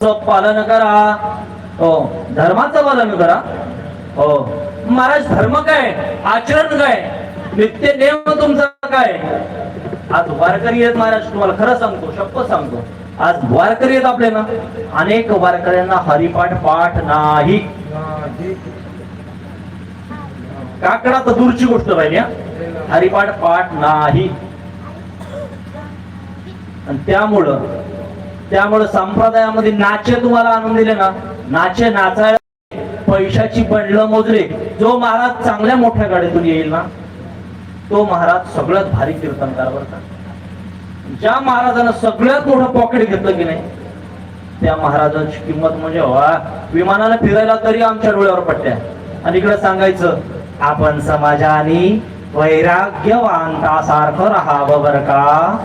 पालन करा. हो, धर्माचं पालन करा. हो महाराज, धर्म काय, आचरण काय, नित्य नेम तुमचा काय. आज वारकरी आहेत महाराज, तुम्हाला खरं सांगतो, शपथ सांगतो, आज वारकरी आहेत आपले ना, अनेक वारकऱ्यांना हरिपाठ पाठ नाही. काकडा तर दूरची गोष्ट राहिली, हरिपाठ पाठ नाही. आणि त्यामुळं संप्रदायामध्ये नाचे तुम्हाला आणून दिले ना, नाचे नाचायला पैशाची बंडलं मोजले. जो महाराज चांगल्या मोठ्या गाडीतून येईल ना, तो महाराज सगळ्यात भारी कीर्तनकार बरं. ज्या महाराजांना सगळ्यात मोठं पॉकेट घेतलं की नाही, त्या महाराजांची किंमत म्हणजे वा, विमानाला फिरायला तरी आमच्या डोळ्यावर पट्ट्या. आणि इकडे सांगायचं, आपण समाजाने वैराग्यवांतासारखं राहावं बरं का.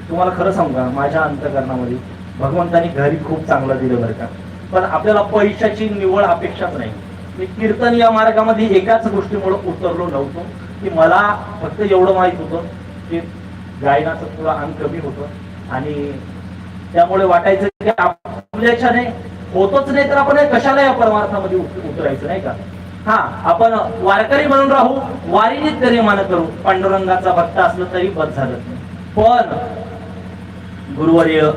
तुम्हाला खरं सांगू का, माझ्या अंतकरणामध्ये भगवंतानी घरी खूप चांगलं दिलं बरं का, पण आपल्याला पैशाची निवड अपेक्षाच नाही. मी कीर्तन या मार्गामध्ये एकाच गोष्टीमुळे उतरलो नव्हतो, की मला फक्त एवढं माहित होतं की गायनाचं थोडं अंग कमी होतं, आणि त्यामुळे वाटायचं की आपल्याच्याने होतच नाही तर आपण कशाला या परमार्थामध्ये उतरायचं नाही का. हा, आपण वारकरी म्हणून राहू, वारीनीत तरी मान करू, पांडुरंगाचा भक्त असलं तरी बस झालं. पण गुरुवर्य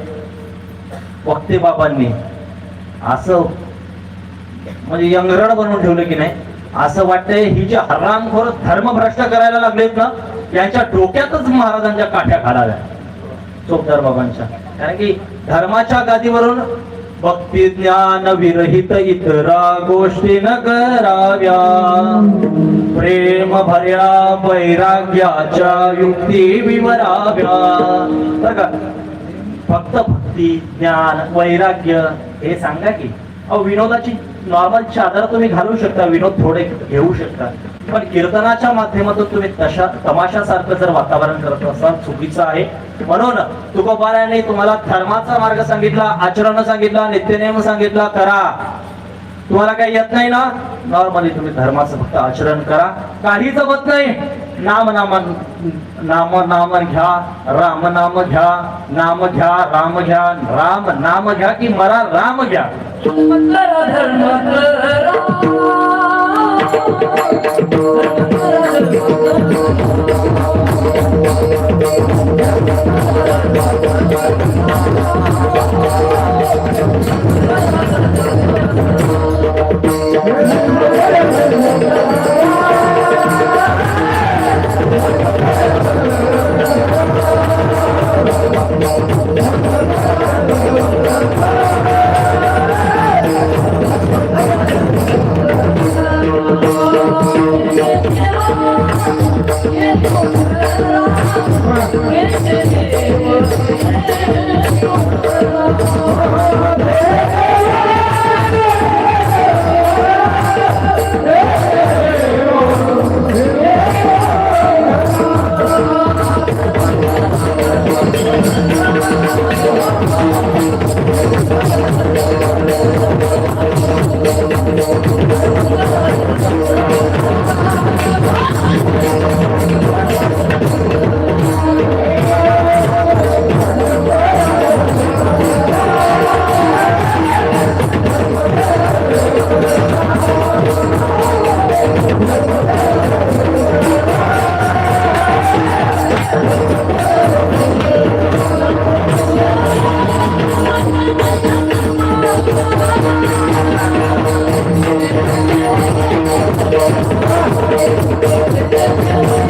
वक्ते बाबांनी असं म्हणजे यंगरण बनवून ठेवलं की नाही, असं वाटतंय ही जे हरामखोर धर्मभ्रष्ट करायला लागलेत ना, यांच्या डोक्यातच महाराजांच्या काठ्या घालाव्या, चोपदार बाबांच्या. कारण की धर्माच्या गादीवरून भक्ती ज्ञान विरहित इतरा गोष्टी न कराव्या, प्रेम भर्या वैराग्याच्या युक्ती विवराव्या. बरं का, फक्त भक्ती ज्ञान वैराग्य हे सांगा की. विनोदाची नॉर्मल चादर तुम्ही घालू शकता, विनोद थोडे घेऊ शकता, पण कीर्तनाच्या माध्यमातून तुम्ही तशा तमाशासारखं जर वातावरण करत असाल, चुकीचं आहे. म्हणून तुकोबाराने तुम्हाला धर्माचा मार्ग सांगितला, आचरण सांगितलं, नित्यनेम सांगितला, करा. तुम्हाला काही येत नाही ना, नॉर्मली तुम्ही धर्माचं फक्त आचरण करा, काही जमत नाही. नाम नाम घ्या, राम नाम घ्या, नाम घ्या, राम घ्या, राम नाम घ्या की मला राम घ्या. धर्म Thank you.